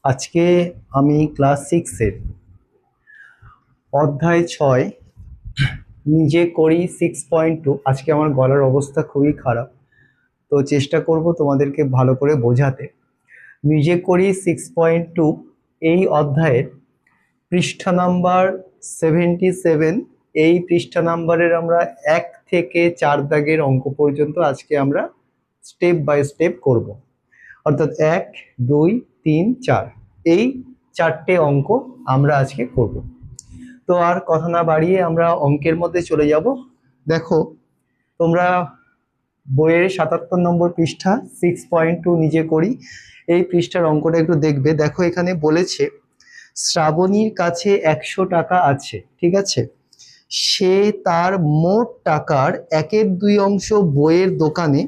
আজকে আমি ক্লাস 6-এর অধ্যায় 6 নিজে করি 6.2। আজকে আমার গলার অবস্থা খুবই খারাপ, তো চেষ্টা করব তোমাদেরকে ভালো করে বোঝাতে। নিজে করি 6.2 এই অধ্যায়ের পৃষ্ঠা নাম্বার 77। এই পৃষ্ঠা নাম্বারের আমরা 1 থেকে 4 দাগের অঙ্ক পর্যন্ত আজকে আমরা স্টেপ বাই স্টেপ করব। অর্থাৎ 1, 2, 3, 4 এই 4টে অঙ্ক আমরা আজকে করব। তো আর কথা না বাড়িয়ে আমরা অঙ্কের মধ্যে চলে যাব। দেখো, তোমরা বইয়ের 77 নম্বর পৃষ্ঠা 6.2 নিজে করি এই পৃষ্ঠার অঙ্কটা একটু দেখবে। দেখো, এখানে বলেছে শ্রাবণীর কাছে 100 টাকা আছে, ঠিক আছে। সে তার মোট টাকার 1/2 অংশ বইয়ের দোকানে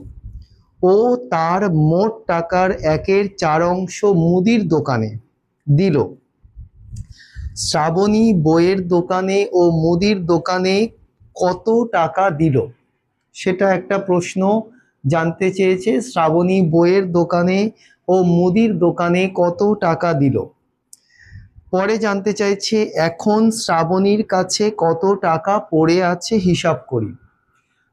ও তার মোট টাকার 1/4 অংশ মুদির দোকানে দিল। শ্রাবণী বইয়ের দোকানে ও মুদির দোকানে কত টাকা দিল, সেটা একটা প্রশ্ন জানতে চেয়েছে। শ্রাবণী বইয়ের দোকানে ও মুদির দোকানে কত টাকা দিল। পরে জানতে চাইছে এখন শ্রাবণীর কাছে কত টাকা পড়ে আছে হিসাব করি।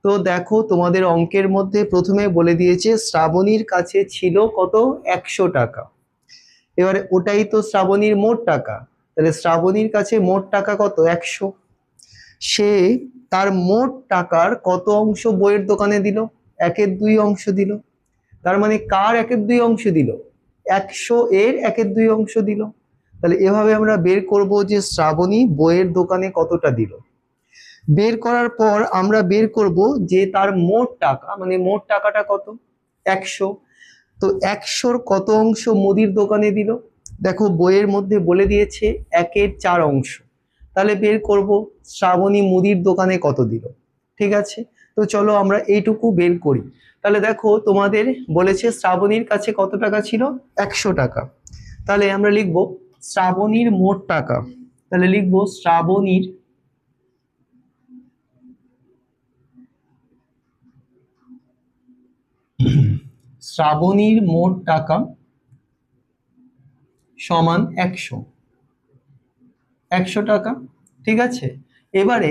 তো দেখো, তোমাদের অঙ্কের মধ্যে প্রথমে বলে দিয়েছে শ্রাবণীর কাছে ছিল কত, 100 টাকা। এবারে ওটাই তো শ্রাবণীর মোট টাকা, তাহলে শ্রাবণীর কাছে মোট টাকা কত, 100। সে তার মোট টাকার কত অংশ বইয়ের দোকানে দিল, 1/2 অংশ দিল। তার মানে কার 1/2 অংশ দিল, 100 এর 1/2 অংশ দিল। তাহলে এভাবে আমরা বের করব যে শ্রাবণী বইয়ের দোকানে কতটা দিল। বের করার পর আমরা বের করব যে তার মোট টাকা, মানে মোট টাকাটা কত, 100। তো 100-র কত অংশ মুদির দোকানে দিল। দেখো, বইয়ের মধ্যে বলে দিয়েছে 1/4 অংশ। তাহলে বের করব শ্রাবণী মুদির দোকানে কত দিল। ঠিক আছে, তো চলো আমরা এইটুকু বের করি। তাহলে দেখো, তোমাদের বলেছে শ্রাবণীর কাছে কত টাকা ছিল, 100 টাকা। তাহলে আমরা লিখব শ্রাবণীর মোট টাকা। তাহলে লিখব শ্রাবণীর মোট টাকা সমান 100 টাকা। ঠিক আছে, এবারে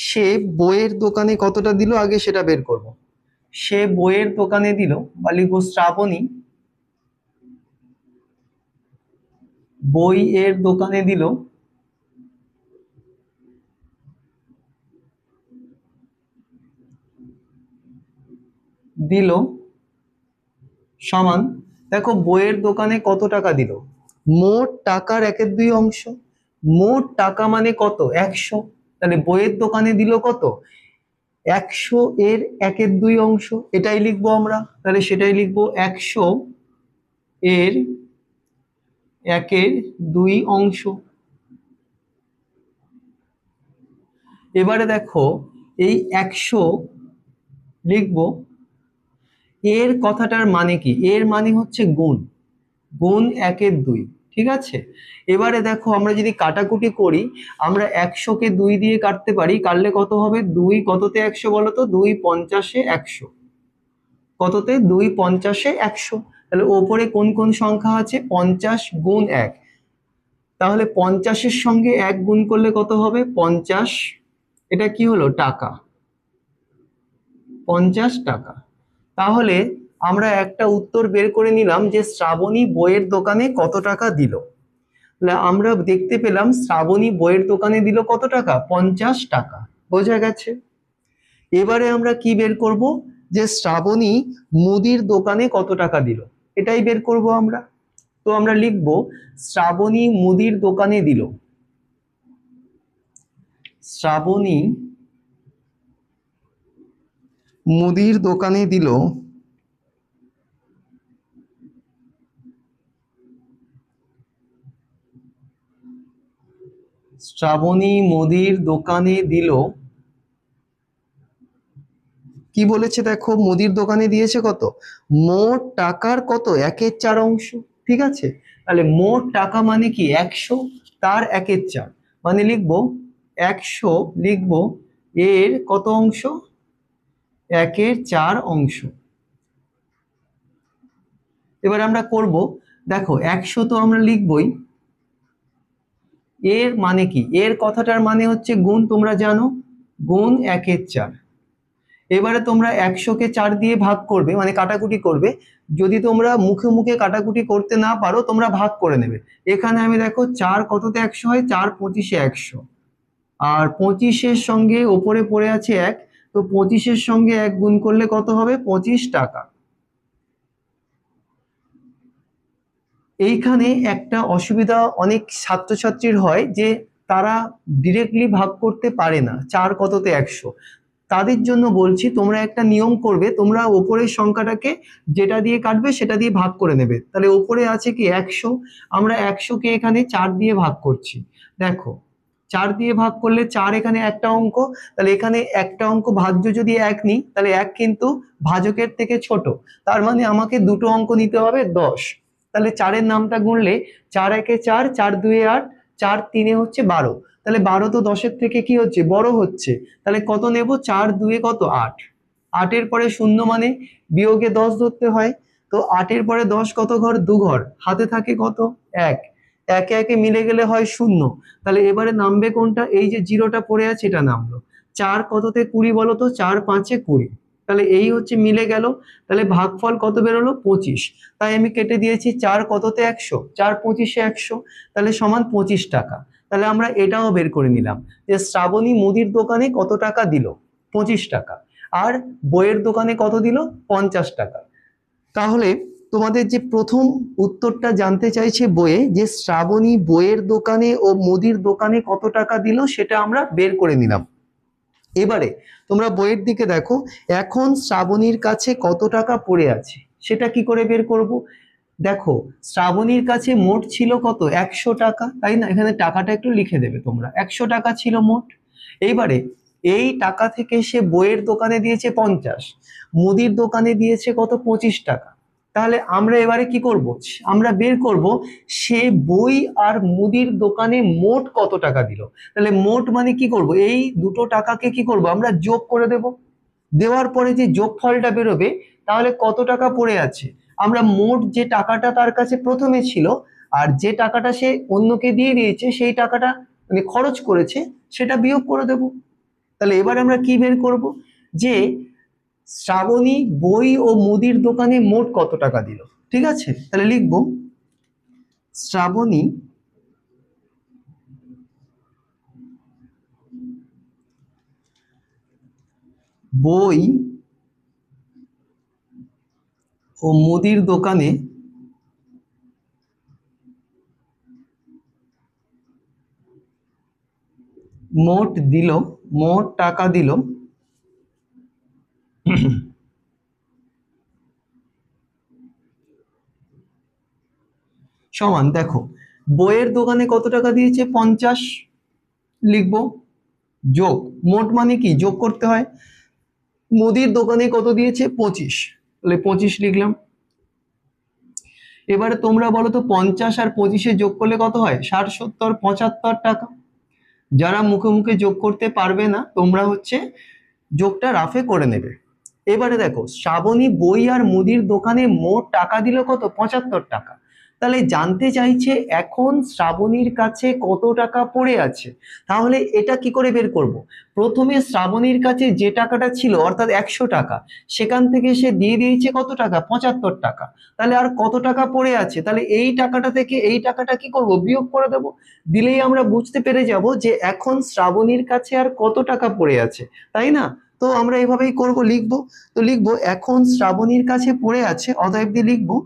সে বইয়ের দোকানে কতটা দিল আগে সেটা বের করব। সে বইয়ের দোকানে দিল, বা লিখব শ্রাবণী বইয়ের দোকানে দিল সমান, দেখো বইয়ের দোকানে কত টাকা দিল, মোট টাকার 1/2 অংশ। মোট টাকা মানে কত, 100। তাহলে বইয়ের দোকানে দিল কত, 100 এর 1/2 অংশ, এটাই লিখবো আমরা। তাহলে সেটাই লিখবো 100 এর 1/2 অংশ। এবারে দেখো, এই 100 লিখবো, এর কথাটার মানে কি, এর মানে হচ্ছে গুণ, গুণ 1/2। ঠিক আছে, এবারে দেখো আমরা যদি কাটাকুটি করি, আমরা 100-কে 2 দিয়ে কাটতে পারি। কাটলে কত হবে, 2 কততে 100 বলো তো, 2 50-এ 100। কততে, 2 50-এ 100। তাহলে ওপরে কোন কোন সংখ্যা আছে, 50 গুণ 1। তাহলে 50-এর সঙ্গে 1 গুণ করলে কত হবে, 50। এটা কি হলো, টাকা, 50 টাকা। তাহলে আমরা একটা উত্তর বের করে নিলাম যে শ্রাবণী বইয়ের দোকানে কত টাকা দিল। তাহলে আমরা দেখতে পেলাম শ্রাবণী বইয়ের দোকানে দিল কত টাকা, 50 টাকা। বোঝা গেছে। এবারে আমরা কি বের করব, যে শ্রাবণী মুদির দোকানে কত টাকা দিল, এটাই বের করব আমরা। তো আমরা লিখব শ্রাবণী মুদির দোকানে দিল, শ্রাবণী মুদির দোকানে দিল শ্রাবণী মুদির দোকানে দিল, কি বলেছে দেখো, মুদির দোকানে দিয়েছে কত, মোট টাকার কত, 1/4 অংশ। ঠিক আছে, তাহলে মোট টাকা মানে কি, 100, তার 1/4 মানে লিখবো 100, লিখবো এর কত অংশ, 1/4 অংশ। এবার আমরা করব, দেখো 100 তো আমরা লিখবই, এর মানে কি, এর কথাটার মানে হচ্ছে গুণ, তোমরা জানো, গুণ 1 এর 4। এবারে তোমরা 100কে 4 দিয়ে ভাগ করবে, মানে কাটাকুটি করবে। যদি তোমরা মুখে মুখে কাটাকুটি করতে না পারো, তোমরা ভাগ করে নেবে। এখানে আমি দেখো 4 কততে 100 হয়, 4 25-এ 100, আর 25-এর সঙ্গে ওপরে পড়ে আছে 1, তো 25-এর সঙ্গে 1 গুণ করলে কত হবে, 25 টাকা। এইখানে একটা অসুবিধা অনেক ছাত্রছাত্রীর হয় যে তারা ডিরেক্টলি ভাগ করতে পারে না 4 কততে 100। তাদের জন্য বলছি, তোমরা একটা নিয়ম করবে, তোমরা ওপরের সংখ্যাটাকে যেটা দিয়ে কাটবে সেটা দিয়ে ভাগ করে নেবে। তাহলে ওপরে আছে কি 100, আমরা 100কে এখানে 4 দিয়ে ভাগ করছি। দেখো 4 দিয়ে ভাগ করলে 4 এখানে একটা অঙ্ক, তাহলে এখানে একটা অঙ্ক ভাজ্য যদি 1 নিই, তাহলে 1 কিন্তু ভাজকের থেকে ছোট, তার মানে আমাকে দুটো অঙ্ক নিতে হবে 10। তাহলে 4-এর নামটা গুনলে 4 একে 4, 4 2-এ 8, 4 3-এ হচ্ছে 12। তাহলে 12 তো 10-এর থেকে কি হচ্ছে, বড় হচ্ছে। তাহলে কত নেব, 4 2-এ কত, 8। 8-এর পরে শূন্য মানে বিয়োগে 10 ধরতে হয়। তো 8-এর পরে 10 কত ঘর, 2 ঘর, হাতে থাকে কত, 1। একে একে মিলে গেলে হয় 0। তাহলে এবারে নামবে কোনটা, এই যে জিরোটা পড়ে আছে এটা নামলো। 4 কততে 20 বলো তো, 4 5-এ 20। তাহলে এই হচ্ছে মিলে গেল। তাহলে ভাগফল কত বেরোলো, 25। তাই আমি কেটে দিয়েছি 4 কততে 100, 4 25-এ 100, তাহলে সমান 25 টাকা। তাহলে আমরা এটাও বের করে নিলাম যে শ্রাবণী মুদির দোকানে কত টাকা দিল, 25 টাকা, আর বইয়ের দোকানে কত দিল, 50 টাকা। তাহলে তোমাদের যে প্রথম উত্তরটা জানতে চাইছে বইয়ে, যে শ্রাবণী বইয়ের দোকানে ও মুদির দোকানে কত টাকা দিল, সেটা আমরা বের করে নিলাম। এবারে তোমরা বইয়ের দিকে দেখো, এখন শ্রাবণীর কাছে কত টাকা পড়ে আছে সেটা কি করে বের করব। দেখো শ্রাবণীর কাছে মোট ছিল কত, 100 টাকা, তাই না? এখানে টাকাটা একটু লিখে দেবে তোমরা, 100 টাকা ছিল মোট। এইবারে এই টাকা থেকে সে বইয়ের দোকানে দিয়েছে 50, মুদির দোকানে দিয়েছে কত, 25 টাকা। তাহলে আমরা এবারে কি করব, আমরা বের করব সে বই আর মুদির দোকানে মোট কত টাকা দিল। তাহলে মোট মানে কি করব, এই দুটো টাকাকে কি করব, আমরা যোগ করে দেব। দেওয়ার পরে যে যোগফলটা বেরোবে, তাহলে কত টাকা পড়ে আছে, আমরা মোট যে টাকাটা তার কাছে প্রথমে ছিল আর যে টাকাটা সে অন্যকে দিয়ে দিয়েছে, সেই টাকাটা মানে খরচ করেছে, সেটা বিয়োগ করে দেব। তাহলে এবার আমরা কি বের করব, যে শ্রাবণী বই ও মুদির দোকানে মোট কত টাকা দিল। ঠিক আছে, তাহলে লিখবো শ্রাবণী বই ও মুদির দোকানে মোট দিল, মোট টাকা দিল সমান, দেখো বইয়ের দোকানে কত টাকা দিয়েছে, 50 লিখবো, যোগ, মোট মানে কি যোগ করতে হয়, মুদির দোকানে কত দিয়েছে, 25, তাহলে 25 লিখলাম। এবারে তোমরা বলো তো 50 আর 25-এ যোগ করলে কত হয়, 60 70 75 টাকা। যারা মুখে মুখে যোগ করতে পারবে না, তোমরা হচ্ছে যোগটা রাফে করে নেবে। এবারে দেখো শ্রাবণী বই আর মুদির দোকানে মোট টাকা দিল কত, 75 টাকা। তাহলে জানতে চাইছে এখন শ্রাবণীর কাছে কত টাকা পড়ে আছে। তাহলে এটা কি করে বের করব, প্রথমে শ্রাবণীর কাছে যে টাকাটা ছিল অর্থাৎ 100 টাকা, সেখান থেকে সে দিয়ে দিয়েছে কত টাকা, 75 টাকা। তাহলে আর কত টাকা পড়ে আছে, তাহলে এই টাকাটা থেকে এই টাকাটা কি করব, বিয়োগ করে দেব। দিলেই আমরা বুঝতে পেরে যাব যে এখন শ্রাবণীর কাছে আর কত টাকা পড়ে আছে, তাই না? তো আমরা এভাবেই করব, লিখবো। তো লিখবো এখন শ্রাবণীর কাছে পড়ে আছে, অতএব দিয়ে লিখবো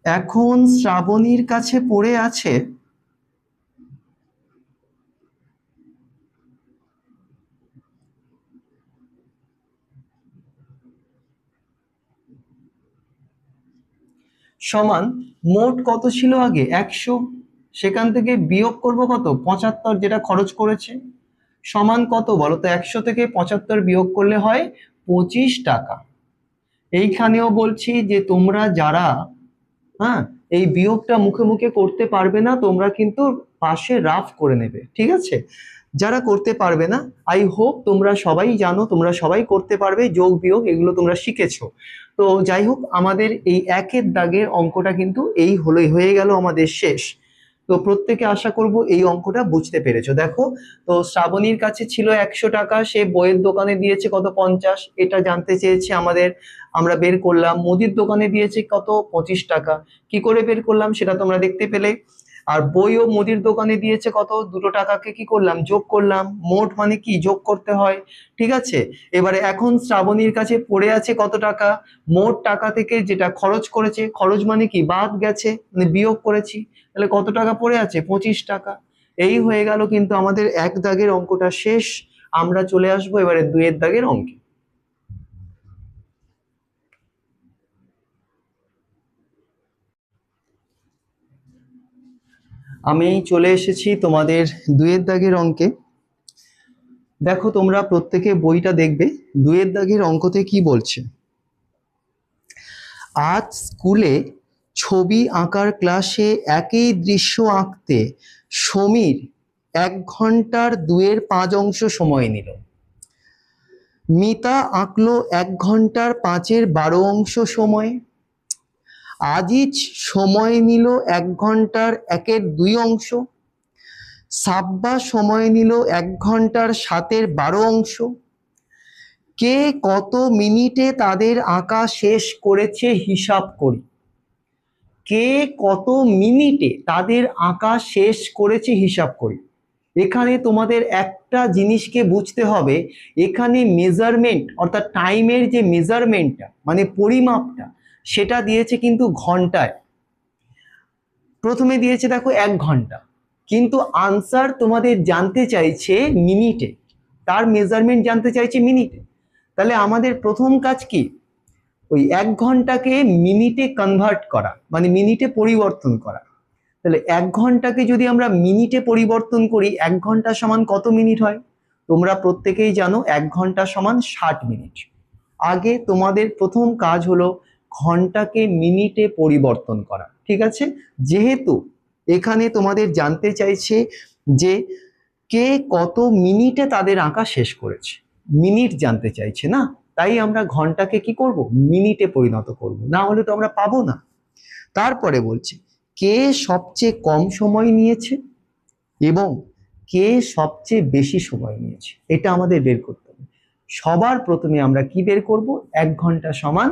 এখন শ্রাবণীর কাছে পড়ে আছে সমান, মোট কত ছিল আগে, 100, সেখান থেকে বিয়োগ করব কত, 75 যেটা খরচ করেছে, সমান কত বলো তো, 100 থেকে 75 বিয়োগ করলে হয় 25 টাকা। এইখানেও বলছি যে তোমরা যারা, হ্যাঁ, এই বিয়োগটা মুখে মুখে করতে পারবে না, তোমরা কিন্তু পাশে রাফ করে নেবে, ঠিক আছে? যারা করতে পারবে না, আই হোপ তোমরা সবাই জানো, তোমরা সবাই করতে পারবে, যোগ বিয়োগ এগুলো তোমরা শিখেছো। তো যাই হোক, আমাদের এই একের দাগের অঙ্কটা কিন্তু এই হয়ে গেল আমাদের শেষ। তো প্রত্যেকে আশা করব এই অঙ্কটা বুঝতে পেরেছো। দেখো, তো শ্রাবণীর কাছে ছিল 100 টাকা, সে বইয়ের দোকানে দিয়েছে কত, 50, এটা জানতে চেয়েছে আমাদের, আমরা বের করলাম। মুদির দোকানে দিয়েছে কত, 25 টাকা। কি করে বের করলাম সেটা তোমরা দেখতে পেলে। আর বই ও মুদির দোকানে দিয়েছে কত, দুটো টাকাকে কি করলাম, যোগ করলাম। মোট মানে কি, যোগ করতে হয়, ঠিক আছে। এবারে এখন শ্রাবণীর কাছে পড়ে আছে কত টাকা, মোট টাকা থেকে যেটা খরচ করেছে, খরচ মানে কি বাদ গেছে, মানে বিয়োগ করেছি, তাহলে কত টাকা পড়ে আছে, 25 টাকা। এই হয়ে গেল কিন্তু আমাদের এক দাগের অঙ্কটা শেষ। আমরা চলে আসবো এবারে দুইয়ের দাগের অঙ্কে। আমি চলে এসেছি তোমাদের দুইয়ের দাগের অঙ্কে। দেখো, তোমরা প্রত্যেকে বইটা দেখবে। দুইয়ের দাগের অঙ্কতে কি বলছে, আজ স্কুলে ছবি আঁকার ক্লাসে একই দৃশ্য আঁকতে সমীর 1 ঘন্টার 2/5 অংশ সময় নিল। মিতা আঁকলো 1 ঘন্টার 5/12 অংশ সময়। আজিজ সময় নিল 1 ঘন্টার 1/2 অংশ। সাব্বা সময় নিল 1 ঘন্টার 7/12 অংশ। কে কত মিনিটে তাদের আঁকা শেষ করেছে হিসাব করি। কে কত মিনিটে তাদের আঁকা শেষ করেছে হিসাব করি। এখানে তোমাদের একটা জিনিসকে বুঝতে হবে, এখানে মেজারমেন্ট অর্থাৎ টাইমের যে মেজারমেন্টটা মানে পরিমাপটা, সেটা দিয়েছে কিন্তু ঘন্টায়। প্রথমে দিয়েছে দেখো 1 ঘন্টা, কিন্তু আনসার তোমাদের জানতে চাইছে মিনিটে, তার মেজারমেন্ট জানতে চাইছে মিনিটে। তাহলে আমাদের প্রথম কাজ কি, ওই 1 ঘন্টাকে মিনিটে কনভার্ট করা, মানে মিনিটে পরিবর্তন করা। তাহলে 1 ঘন্টাকে যদি আমরা মিনিটে পরিবর্তন করি, 1 ঘন্টা সমান কত মিনিট হয়, তোমরা প্রত্যেকেই জানো 1 ঘন্টা সমান 60 মিনিট। আগে তোমাদের প্রথম কাজ হলো ঘন্টাকে মিনিটে পরিবর্তন করা, ঠিক আছে। যেহেতু এখানে তোমাদের জানতে চাইছে যে কে কত মিনিটে তাদের আঁকা শেষ করেছে, মিনিট জানতে চাইছে না, তাই আমরা ঘন্টাকে কি করব, মিনিটে পরিণত করব, না হলে তো আমরা পাবো না। তারপরে বলছে কে সবচেয়ে কম সময় নিয়েছে এবং কে সবচেয়ে বেশি সময় নিয়েছে, এটা আমাদের বের করতে হবে। সবার প্রথমে আমরা কি বের করব, 1 ঘন্টা সমান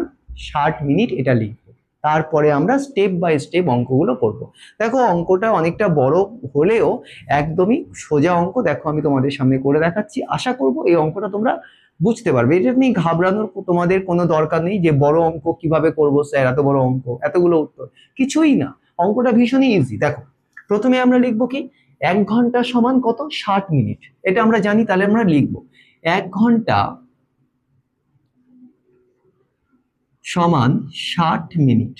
60 মিনিট, এটা লিখব। তারপরে আমরা স্টেপ বাই স্টেপ অঙ্কগুলো করব। দেখো, অঙ্কটা অনেকটা বড় হলেও একদমই সোজা অঙ্ক। দেখো, আমি তোমাদের সামনে করে দেখাচ্ছি, আশা করব এই অঙ্কটা তোমরা বুঝতে পারবে। এটা নিয়ে ঘাবড়ানোর তোমাদের কোনো দরকার নেই যে বড় অঙ্ক কিভাবে করব স্যার, এত বড় অঙ্ক, এতগুলো উত্তর, কিছুই না। অঙ্কটা ভীষণই ইজি। দেখো, প্রথমে আমরা লিখবো কি, 1 ঘন্টা সমান কত, 60 মিনিট, এটা আমরা জানি। তাহলে আমরা লিখবো 1 ঘন্টা সমান 60 মিনিট।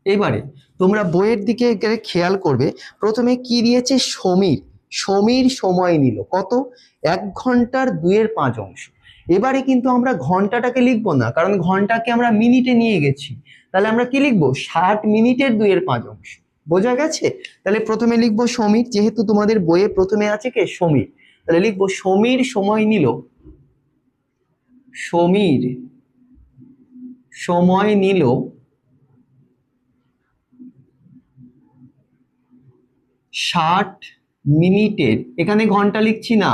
এবারে তোমরা বইয়ের দিকে খেয়াল করবে, প্রথমে কি দিয়েছে, সমীর। সমীর সময় নিল কত, 1 ঘন্টার 2/5 অংশ। এবারে কিন্তু আমরা ঘন্টাটাকে লিখবো না, কারণ ঘন্টাকে আমরা মিনিটে নিয়ে গেছি। তাহলে আমরা কি লিখবো, 60 মিনিটের 2/5 অংশ। বোঝা গেছে? তাহলে প্রথমে লিখবো সমীর, যেহেতু তোমাদের বইয়ে প্রথমে আছে কে, সমীর। তাহলে লিখবো সমীর সময় নিল, সমীর সময় নিল 60 মিনিটের, এখানে ঘন্টা লিখছি না,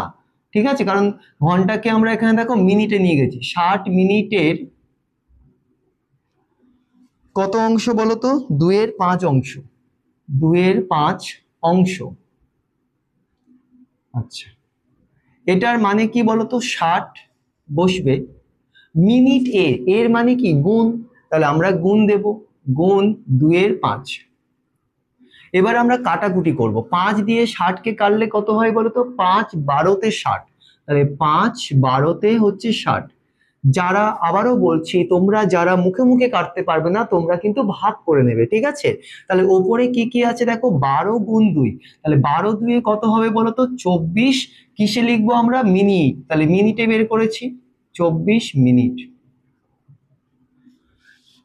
ঠিক আছে, কারণ ঘন্টাকে আমরা এখানে দেখো মিনিটে নিয়ে গেছি। 60 মিনিটের কত অংশ বলো তো, 2/5 অংশ, 2/5 অংশ। আচ্ছা, এটার মানে কি বলতো, 60 বসবে, মিনিট এর মানে কি গুণ, তাহলে আমরা গুণ দেব, গুণ 2/5। এবার আমরা কাটাকুটি করব, 5 দিয়ে 60 কে কাটলে কত হয় বলতো, 5 12 তে 60, তাহলে 5 12 তে হচ্ছে 60। যারা, আবারও বলছি, তোমরা যারা মুখে মুখে কাটতে পারবে না, তোমরা কিন্তু ভাগ করে নেবে, ঠিক আছে। তাহলে ওপরে কি কি আছে দেখো, 12 গুণ 2, তাহলে 12 2 কত হবে বলতো, 24। কিসে লিখবো আমরা, মিনিট, তাহলে মিনিটে বের করেছি 24 মিনিট।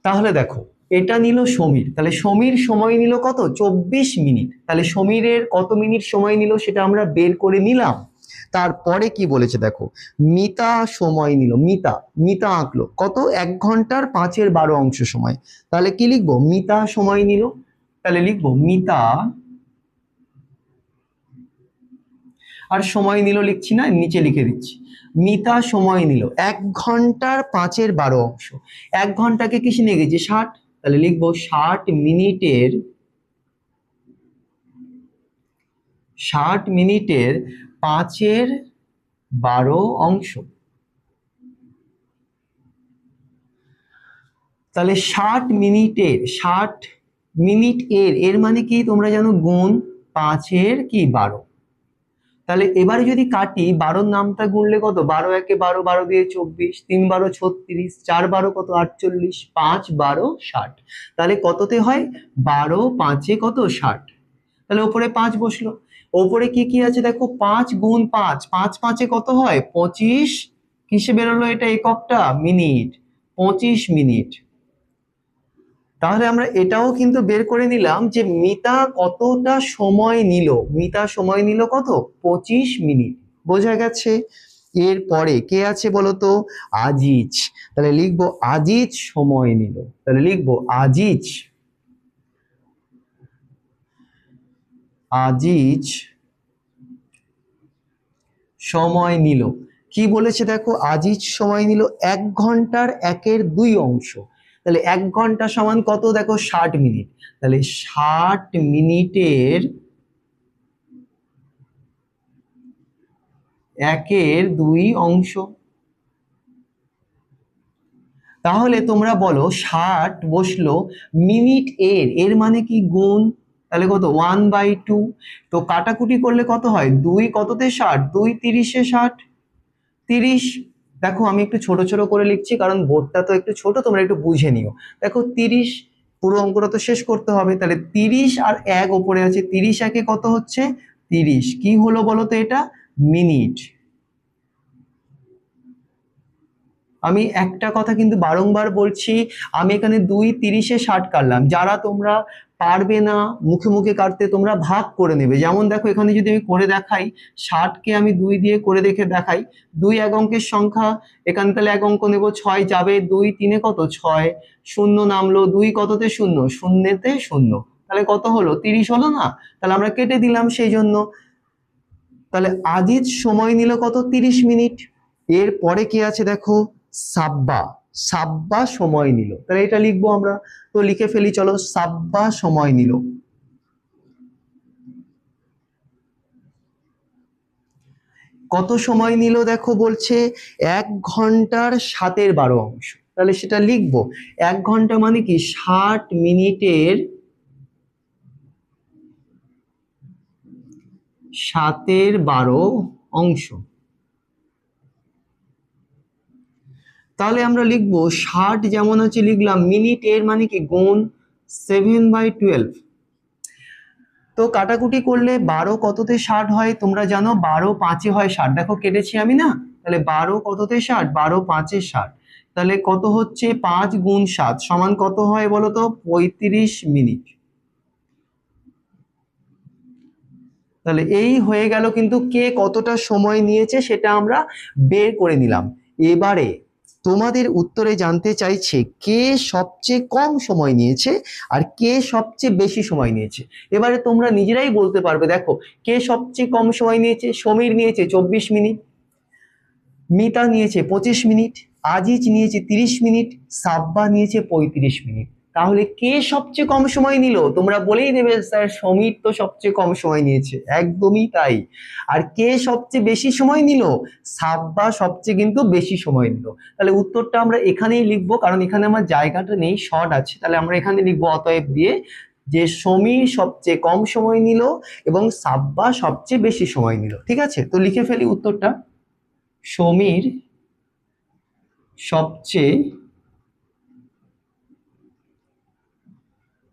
তাহলে দেখো, এটা নিল সমীর, তাহলে সমীর সময় নিল কত? 24 মিনিট। তাহলে সমীরের কত মিনিট সময় নিল সেটা আমরা বের করে নিলাম। তারপরে কি বলেছে দেখো, মিতা সময় নিল, মিতা মিতা আঁকলো কত? 1 ঘন্টার 5/12 সময়। তাহলে কি লিখবো? মিতা সময় নিল। তাহলে লিখবো মিতা, আর সময় নিল লিখছি না, নিচে লিখে দিচ্ছি। মিতা সময় নিল 1 ঘন্টার 5/12। 1 ঘন্টাকে কিসে নিয়ে গেছি? 60। তাহলে লিখবো 60 মিনিটের 5/12। তাহলে 60 মিনিট এর মানে কি তোমরা জানো? গুণ 5/12। তাহলে এবারে যদি কাটি, 12-র নামটা গুনলে কত? 12 একে 12, 12 দিয়ে 24, 3 12 36, 4 12 কত? 48, 5 12 60। তাহলে কততে হয়? 12 5-এ কত? 60। তাহলে ওপরে 5 বসলো। ওপরে কি কি আছে দেখো, 5 গুণ 5, 5 5-এ কত হয়? 25। কিসে বেরোলো এটা এককটা? মিনিট। 25 মিনিট। তাহলে আমরা এটাও কিন্তু বের করে নিলাম যে মিতা কতটা সময় নিল। মিতা সময় নিল কত? 25 মিনিট। বোঝা গেছে? এরপরে কে আছে বলতো? আজিজ। তাহলে লিখবো আজিজ সময় নিল। তাহলে লিখবো আজিজ, আজিজ সময় নিল। কি বলেছে দেখো, আজিজ সময় নিল 1 ঘন্টার 1/2। তাহলে 1 ঘন্টা সমান কত? দেখো 60 মিনিট। তাহলে 60 মিনিটের 1/2। তাহলে তোমরা বলো 60 বসলো, মিনিট এর মানে কি? গুণ। তাহলে কত? 1/2। তো কাটাকুটি করলে কত হয়? 2 কততে 60? 2 30-এ 60। 30। দেখো আমি একটু ছোট ছোট করে লিখছি কারণ বোর্ডটা তো একটু ছোট, তোমরা একটু বুঝে নিও। দেখো 30, পুরো অঙ্কটা তো শেষ করতে হবে। তাহলে 30 আর 1 ওপরে আছে, 30 একে কত হচ্ছে? 30। কি হলো বলো তো এটা? মিনিট। আমি একটা কথা কিন্তু বারংবার বলছি, আমি এখানে 2 30-এ 60 কাটলাম। যারা তোমরা পারবে না মুখে মুখে কাটতে, তোমরা ভাগ করে নেবে। যেমন দেখো এখানে যদি আমি করে দেখাই, 60-কে আমি 2 দিয়ে করে দেখে দেখাই। 2 এক অঙ্কের সংখ্যা, এখানে তাহলে 1 অঙ্ক নেব, 6 যাবে, 2 3-এ কত? 6। শূন্য নামলো, 2 কততে? শূন্য, শূন্যতে শূন্য। তাহলে কত হলো? 30 হলো না? তাহলে আমরা কেটে দিলাম সেই জন্য। তাহলে আজিজ সময় নিল কত? 30 মিনিট। এর পরে কি আছে দেখো, সাব্বা। সাব্বা সময় নিল। তাহলে এটা লিখবো আমরা, তো লিখে ফেলি চলো। সাব্বা সময় নিল কত? সময় নিল দেখো বলছে 1 ঘন্টার 7/12। তাহলে সেটা লিখবো, 1 ঘন্টা মানে কি? 60 মিনিটের 7/12। তাহলে আমরা লিখবো 60 যেমন আছে লিখলাম, মিনিট এর মানে কি? গুণ 7/12। তো কাটাকুটি করলে 12 কততে 60 হয় তোমরা জানো? 12 5-এ হয় 60। দেখো কেটেছি আমি না? তাহলে 12 কততে 60? 12 5-এ 60। তাহলে কত হচ্ছে? 5 গুণ 7 সমান কত হয় বলো তো? 35 মিনিট। তাহলে এই হয়ে গেল কিন্তু কে কতটা সময় নিয়েছে সেটা আমরা বের করে নিলাম। এবারে তোমাদের উত্তরে জানতে চাইছে কে সবচেয়ে কম সময় নিয়েছে আর কে সবচেয়ে বেশি সময় নিয়েছে। এবারে তোমরা নিজেরাই বলতে পারবে। দেখো কে সবচেয়ে কম সময় নিয়েছে? সমীর নিয়েছে 24 মিনিট, মিতা নিয়েছে 25 মিনিট, আজিজ নিয়েছে 30 মিনিট, সাব্বা নিয়েছে 35 মিনিট। তাহলে কে সবচেয়ে কম সময় নিল? তোমরা বলেই দেবে স্যার সমীর তো সবচেয়ে কম সময় নিয়েছে। একদমই তাই। আর কে সবচেয়ে বেশি সময় নিল? সাব্বা সবচেয়ে কিন্তু বেশি সময় নিল। তাহলে উত্তরটা আমরা এখানেই লিখবো, কারণ এখানে আমার জায়গাটা নেই, শর্ট আছে। তাহলে আমরা এখানে লিখবো অতএব দিয়ে যে সমীর সবচেয়ে কম সময় নিল এবং সাব্বা সবচেয়ে বেশি সময় নিল। ঠিক আছে, তো লিখে ফেলি উত্তরটা। সমীর সবচেয়ে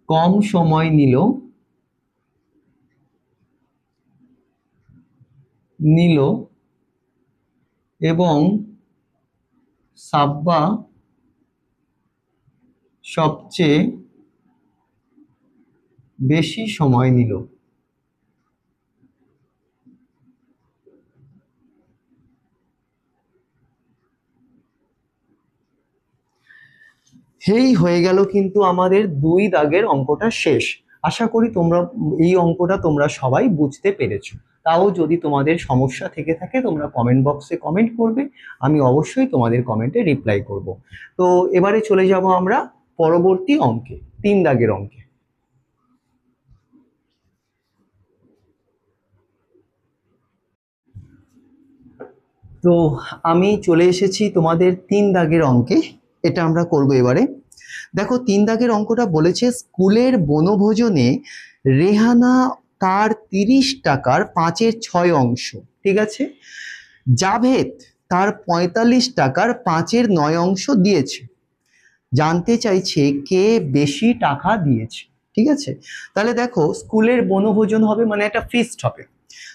কম সময় নিল এবং সাব্বা সবচেয়ে বেশি সময় নিল। এই হয়ে গেল কিন্তু আমাদের 2 দাগের অঙ্কটা শেষ। আশা করি তোমরা এই অঙ্কটা তোমরা সবাই বুঝতে পেরেছো। তাও যদি তোমাদের সমস্যা থেকে থাকে তোমরা কমেন্ট বক্সে কমেন্ট করবে, আমি অবশ্যই তোমাদের কমেন্টে রিপ্লাই করব। তো এবারে চলে যাব আমরা পরবর্তী অঙ্কে, 3 দাগের অঙ্কে। তো আমি চলে এসেছি তোমাদের 3 দাগের অঙ্কে। এটা আমরা করব এবারে। দেখো 3 দাগের অঙ্কটা বলেছে স্কুলের বনভোজনে রেহানা তার 30 টাকার 5-এর 6 অংশ, ঠিক আছে, জাভেদ তার 45 টাকার 5-এর 9 অংশ দিয়েছে। জানতে চাইছে কে বেশি টাকা দিয়েছে, ঠিক আছে। তাহলে দেখো স্কুলের বনভোজন হবে মানে একটা ফিস্ট হবে।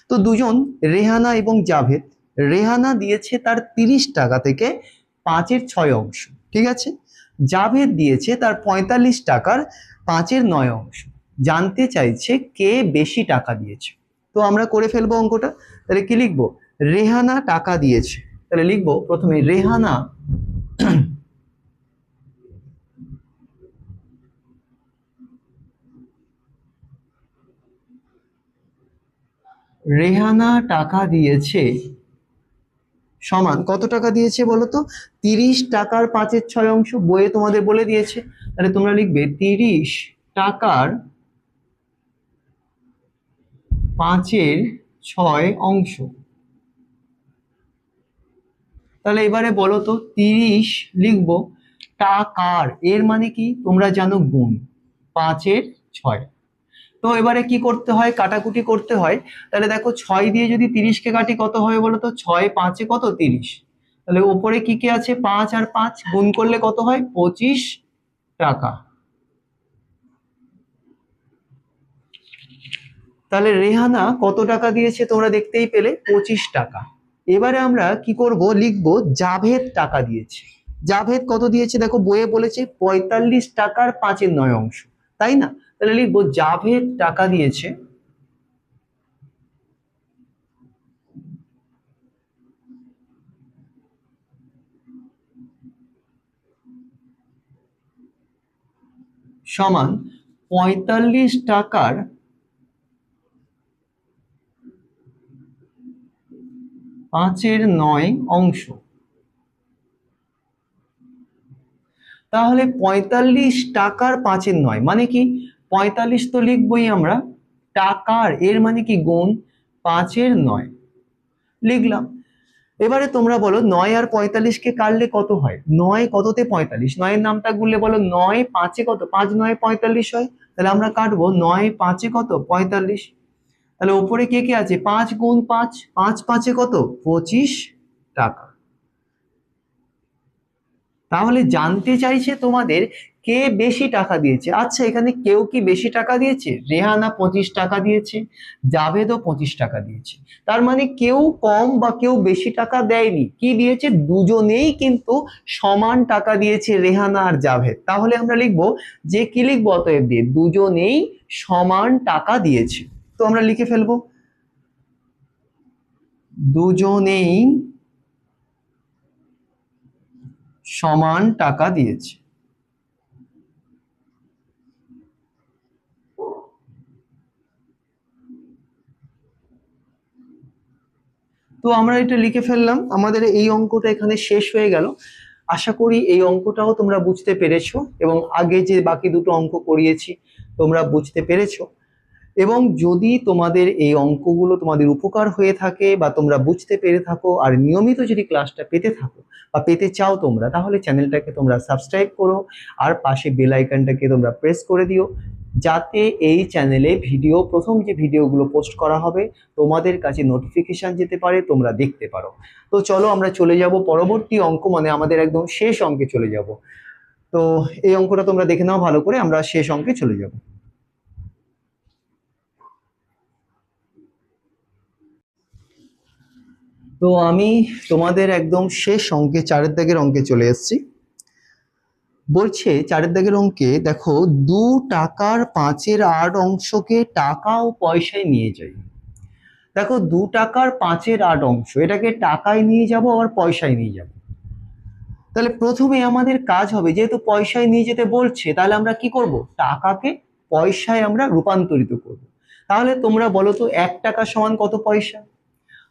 তো দুজন রেহানা এবং জাভেদ, রেহানা দিয়েছে তার 30 টাকা থেকে 5-এর 6 অংশ, ঠিক আছে। জাভেদ দিয়েছে তার 45 টাকার 5-এর 9 অংশ। জানতে চাইছে কে বেশি টাকা দিয়েছে। তো আমরা করে ফেলবো অঙ্কটা। তাহলে কি লিখবো? রেহানা টাকা দিয়েছে, তাহলে লিখবো প্রথমে রেহানা রেহানা টাকা দিয়েছে সমান কত টাকা দিয়েছে বলো তো? 30 টাকার 5-এর 6 অংশ, বইয়ে তোমাদের বলে দিয়েছে। তাহলে তোমরা লিখবে 30 টাকার 5-এর 6 অংশ। তাহলে এবারে বলো তো 30 লিখবো টাকার, এর মানে কি তোমরা জানো গুণ, 5-এর 6। তো এবারে কি করতে হয়? কাটাকুটি করতে হয়। তাহলে দেখো 6 দিয়ে যদি 30-কে কাটি কত হয় বলো তো? 6 5-এ কত? 30। তাহলে উপরে কি কি আছে? 5 আর 5 গুণ করলে কত হয়? 25 টাকা। তাহলে রেহানা কত টাকা দিয়েছে তোমরা দেখতেই পেলে, 25 টাকা। এবারে আমরা কি করব? লিখবো জাভেদ টাকা দিয়েছে। জাভেদ কত দিয়েছে? দেখো বইয়ে বলেছে 45 টাকার 5-এর 9 অংশ, তাই না? তাহলে লিখবো জাভেদ টাকা দিয়েছে সমান 45 টাকার 5-এর 9 অংশ। তাহলে 45 টাকার 5-এর 9 মানে কি? 45 তো লিখবই আমরা, টাকার এর মানে কি গুণ, 5-এর 9 লিখলাম। এবারে তোমরা বলো 9 আর 45-কে কাটলে কত হয়? 9 কততে 45? 9-এর নামটা গুনলে বলো 9 5-এ কত? 5 9 45 হয়। তাহলে আমরা কাটবো 9 5-এ কত? 45। তাহলে উপরে কে কে আছে? 5 গুণ 5, 5 5-এ কত? 25 টাকা। তাহলে জানতে চাইছে তোমাদের কে বেশি টাকা দিয়েছে। আচ্ছা এখানে কেউ কি বেশি টাকা দিয়েছে? রেহানা 25 টাকা দিয়েছে, জাভেদও 25 টাকা দিয়েছে। তার মানে কেউ কম বা কেউ বেশি টাকা দেয়নি। কি দিয়েছে? দুজনেই কিন্তু সমান টাকা দিয়েছে, রেহানা আর জাভেদ। তাহলে আমরা লিখবো যে কি লিখবো অতএব দিয়ে? দুজনেই সমান টাকা দিয়েছে। তো আমরা লিখে ফেলবো দুজনেই সমান টাকা দিয়েছে। তো আমরা এটা লিখে ফেললাম, আমাদের এই অঙ্কটা এখানে শেষ হয়ে গেল। আশা করি এই অঙ্কটাও তোমরা বুঝতে পেরেছো এবং আগে যে বাকি দুটো অঙ্ক করিয়েছি তোমরা বুঝতে পেরেছো। এবং যদি তোমাদের এই অঙ্কগুলো তোমাদের উপকার হয়ে থাকে বা তোমরা বুঝতে পেরে থাকো আর নিয়মিত যদি ক্লাসটা পেতে থাকো বা পেতে চাও তোমরা, তাহলে চ্যানেলটাকে তোমরা সাবস্ক্রাইব করো আর পাশে বেল আইকনটাকে তোমরা প্রেস করে দিও, যাতে এই চ্যানেলে প্রথম যে ভিডিওগুলো পোস্ট করা হবে তোমাদের কাছে নোটিফিকেশন যেতে পারে, তোমরা দেখতে পারো। তো চলো আমরা চলে যাব পরবর্তী অঙ্ক, মানে আমাদের একদম শেষ অঙ্কে চলে যাব। তো এই অঙ্কটা তোমরা দেখে নাও ভালো করে, আমরা শেষ অঙ্কে চলে যাব। তো আমি তোমাদের একদম শেষ অঙ্কে 4 দাগের অঙ্কে চলে এসেছি। বলছে 4 দাগের অঙ্কে দেখো 2 টাকার 5/8 অংশকে টাকা ও পয়সায় নিয়ে যাই। দেখো 2 টাকার 5/8 অংশ, এটাকে টাকায় নিয়ে যাব আবার পয়সায় নিয়ে যাব। তাহলে প্রথমে আমাদের কাজ হবে, যেহেতু পয়সায় নিয়ে যেতে বলছে, তাহলে আমরা কি করব, টাকাকে পয়সায় আমরা রূপান্তরিত করব। তাহলে তোমরা বলো তো 1 টাকা সমান কত পয়সা?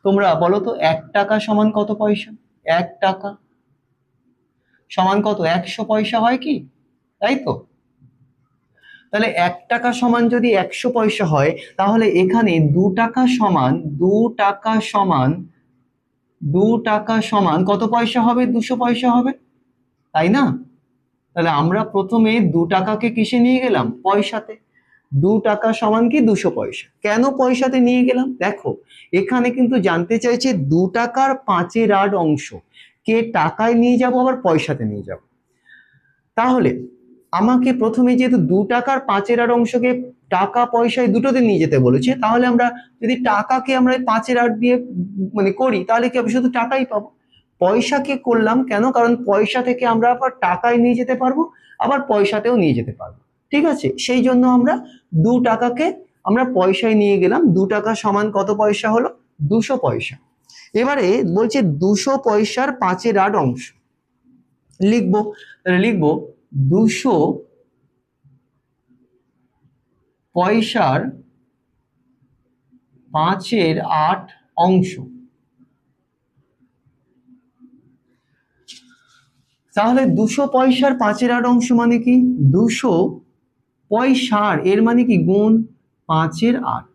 তোমরা বলো তো 1 টাকা সমান কত পয়সা? 1 টাকা সমান কত? 100 পয়সা হয় কি, তাই তো? তাহলে 1 টাকা সমান যদি 100 পয়সা হয়, তাহলে এখানে 2 টাকা সমান 2 টাকা সমান 2 টাকা সমান কত পয়সা হবে? 200 পয়সা হবে, তাই না? তাহলে আমরা প্রথমে 2 টাকাকে কিসে নিয়ে গেলাম? পয়সাতে। 2 টাকা সমান কি? 200 পয়সা। কেন পয়সাতে নিয়ে গেলাম? দেখো এখানে কিন্তু জানতে চাইছে 2 টাকার 5/8 অংশ কে টাকায় নিয়ে যাব আবার পয়সাতে নিয়ে যাব। তাহলে আমাকে প্রথমে যেহেতু 2 টাকার 5/8 অংশকে টাকা পয়সায় দুটোতে নিয়ে যেতে বলেছে, তাহলে আমরা যদি টাকাকে আমরা 5/8 দিয়ে মানে করি, তাহলে কি হবে? শুধু টাকাই পাবো। পয়সাকে করলাম কেন? কারণ পয়সা থেকে আমরা আবার টাকায় নিয়ে যেতে পারবো, আবার পয়সাতেও নিয়ে যেতে পারবো। ঠিক আছে, সেই জন্য আমরা 2 টাকাকে আমরা পয়সায় নিয়ে গেলাম। 2 টাকা সমান কত পয়সা হলো? 200 পয়সা। এবারে বলছে 200 পয়সার 5/8 অংশ লিখবো। তাহলে লিখবো 200 পয়সার 5/8 অংশ। তাহলে 200 পয়সার 5/8 অংশ মানে কি? 200 পয়সার, এর মানে কি? গুণ 5/8।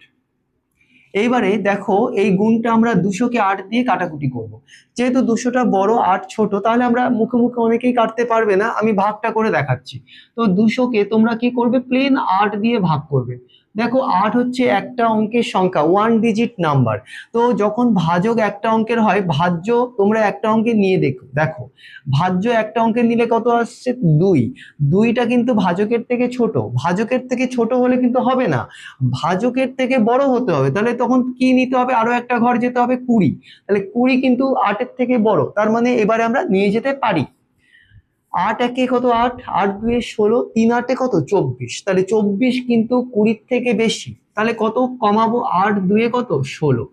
এইবারে দেখো এই গুণটা আমরা 200কে 8 দিয়ে কাটাকুটি করব। যেহেতু 200টা বড় 8 ছোট, তাহলে আমরা মুখে মুখে অনেকেই কাটতে পারবে না, আমি ভাগটা করে দেখাচ্ছি। তো 200কে তোমরা কি করবে? প্লেন 8 দিয়ে ভাগ করবে। দেখো 8 হচ্ছে একটা অঙ্কের সংখ্যা, 1 ডিজিট নাম্বার। তো যখন ভাজক একটা অঙ্কের হয়, ভাজ্য তোমরা একটা অঙ্কে নিয়ে দেখো। দেখো ভাজ্য একটা অঙ্কের নিলে কত আসছে? 2। 2টা কিন্তু ভাজকের থেকে ছোট, ভাজকের থেকে ছোট হলে কিন্তু হবে না, ভাজকের থেকে বড় হতে হবে। তাহলে তখন কি নিতে হবে? আরো একটা ঘর যেতে হবে, 20। তাহলে 20 কিন্তু 8-এর থেকে বড়, তার মানে এবারে আমরা নিয়ে যেতে পারি। 8 একে কত? 8, 8 2 16, 3 8 কত? 24। তাহলে 24 কিন্তু 20-র থেকে বেশি, তাহলে কত কমাবো? 8 2 কত? 16।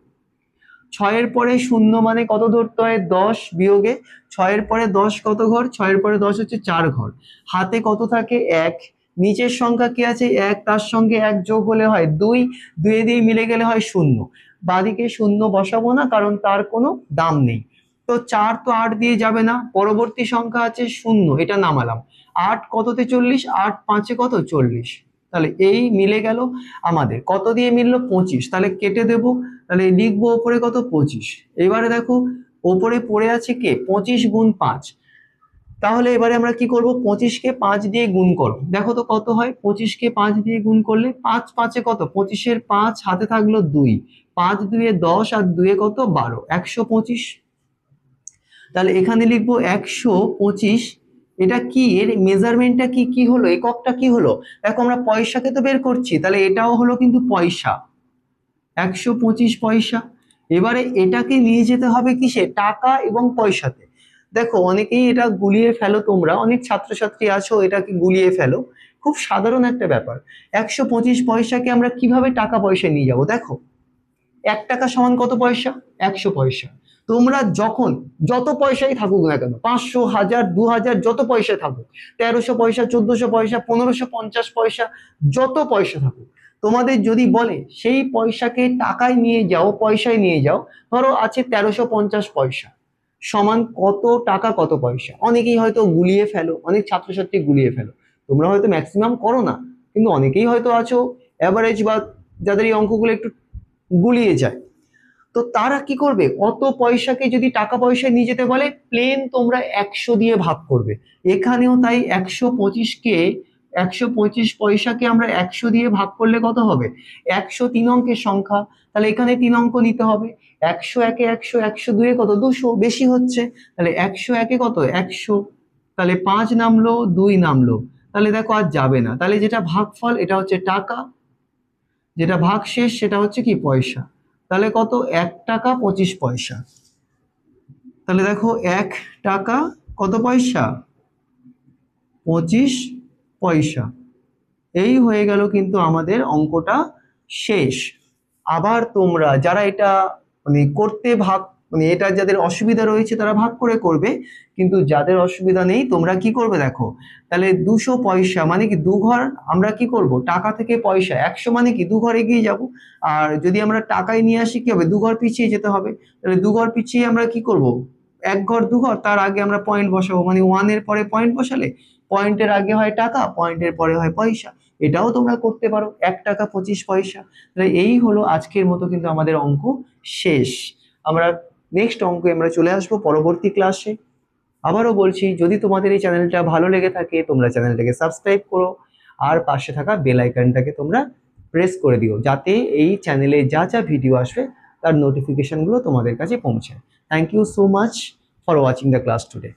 6-এর পরে শূন্য মানে কত ধরতে হয়? 10 বিয়োগে 6-এর পরে 10 কত ঘর? 6-এর পরে 10 হচ্ছে 4 ঘর। হাতে কত থাকে? 1। নিচের সংখ্যা কি আছে? 1, তার সঙ্গে 1 যোগ হলে হয় 2, 2 দিয়ে মিলে গেলে হয় 0। বাদিকে 0 বসাবো না, কারণ তার কোনো দাম নেই। তো 4 তো 8 দিয়ে যাবে না, পরবর্তী সংখ্যা আছে 0, এটা নামালাম। 8 কততে? 40, 8 5-এ কত? 40। তাহলে এই মিলে গেল আমাদের, কত দিয়ে মিললো? 25। তাহলে কেটে দেবো, তাহলে লিখবো ওপরে কত? 25। এবারে দেখো ওপরে পড়ে আছে কে? 25 গুণ 5। তাহলে এবারে আমরা কি করব? 25কে 5 দিয়ে গুণ করো, দেখো তো কত হয়? 25কে 5 দিয়ে গুণ করলে 5 5-এ কত? 25-এর 5, হাতে থাকলো 2, 5 2 10 আর 2 কত? 12, 125। তাহলে এখানে লিখবো 125। এটা কি? এর মেজারমেন্টটা কি কি হলো? এককটা কি হলো? দেখো আমরা পয়সাকে তো বের করছি, তাহলে এটাও হলো কিন্তু পয়সা, 125 পয়সা। এবারে এটাকে নিয়ে যেতে হবে কিসে? টাকা এবং পয়সাতে। দেখো অনেকেই এটা গুলিয়ে ফেলো, তোমরা অনেক ছাত্রছাত্রী আছো এটাকে গুলিয়ে ফেলো। খুব সাধারণ একটা ব্যাপার। 125 পয়সাকে আমরা কিভাবে টাকা পয়সা নিয়ে যাব? দেখো 1 টাকা সমান কত পয়সা? 100 পয়সা। তোমরা যখন যত পয়সাই থাকুক না কেন, 500 1000 2000 যত পয়সা থাকুক, 1300 পয়সা 1400 পয়সা 1550 পয়সা, যত পয়সা থাকুক, তোমাদের যদি বলে সেই পয়সাকে টাকায় নিয়ে যাও, পয়সায় নিয়ে যাও, ধরো আছে 1350 পয়সা সমান কত টাকা কত পয়সা, অনেকেই হয়তো গুলিয়ে ফেলো, অনেক ছাত্রছাত্রী গুলিয়ে ফেলো। তোমরা হয়তো ম্যাক্সিমাম করো না, কিন্তু অনেকেই হয়তো আছো অ্যাভারেজ বা যাদের এই অঙ্কগুলো একটু গুলিয়ে যায়। তো তারা কি করবে? অত পয়সাকে যদি টাকা পয়সায় নিয়ে যেতে বলে, প্লেন তোমরা 100 দিয়ে ভাগ করবে। এখানেও তাই 125কে 125 পয়সাকে আমরা 100 দিয়ে ভাগ করলে কত হবে? 100 3 অঙ্কের সংখ্যা, তাহলে এখানে 3 অঙ্ক নিতে হবে। 100 একে 100, 100 2 কত? 200, বেশি হচ্ছে। তাহলে 100 একে কত? 100। তাহলে 5 নামলো, 2 নামলো, তাহলে দেখো আর যাবে না। তাহলে যেটা ভাগফল এটা হচ্ছে টাকা, যেটা ভাগশেষ সেটা হচ্ছে কি? পয়সা। তাহলে কত? 1 টাকা 25 পয়সা। তাহলে দেখো 1 টাকা কত পয়সা? 25 পয়সা। এই হয়ে গেল কিন্তু আমাদের অঙ্কটা শেষ। আবার তোমরা যারা এটা মানে করতে ভাগ মানে এটা যাদের অসুবিধা রয়েছে তারা ভাগ করে করবে, কিন্তু যাদের অসুবিধা নেই তোমরা কি করবে দেখো, তাহলে 200 পয়সা মানে কি দু ঘর, আমরা কি করব টাকা থেকে পয়সা 100 মানে কি দু ঘর এগিয়ে যাব। আর যদি আমরা টাকায় নিয়ে আসি কি হবে, দু ঘর পিছিয়ে যেতে হবে। তাহলে দু ঘর পিছিয়ে আমরা কি করব, এক ঘর দু ঘর তার আগে আমরা পয়েন্ট বসাবো, মানে 1 এর পরে পয়েন্ট বসালে পয়েন্টের আগে হয় টাকা, পয়েন্টের পরে হয় পয়সা। এটাও তোমরা করতে পারো, 1 টাকা 25 পয়সা। তাহলে এই হলো আজকের মতো কিন্তু আমাদের অঙ্ক শেষ। আমরা নেক্সট অঙ্কে আমরা চলে আসবো পরবর্তী ক্লাসে। আবারও বলছি, যদি তোমাদের এই চ্যানেলটা ভালো লেগে থাকে তোমরা চ্যানেলটাকে সাবস্ক্রাইব করো, আর পাশে থাকা বেল আইকনটাকে তোমরা প্রেস করে দিও, যাতে এই চ্যানেলে যা যা ভিডিও আসবে তার নোটিফিকেশনগুলো তোমাদের কাছে পৌঁছায়। Thank you so much for watching the class today.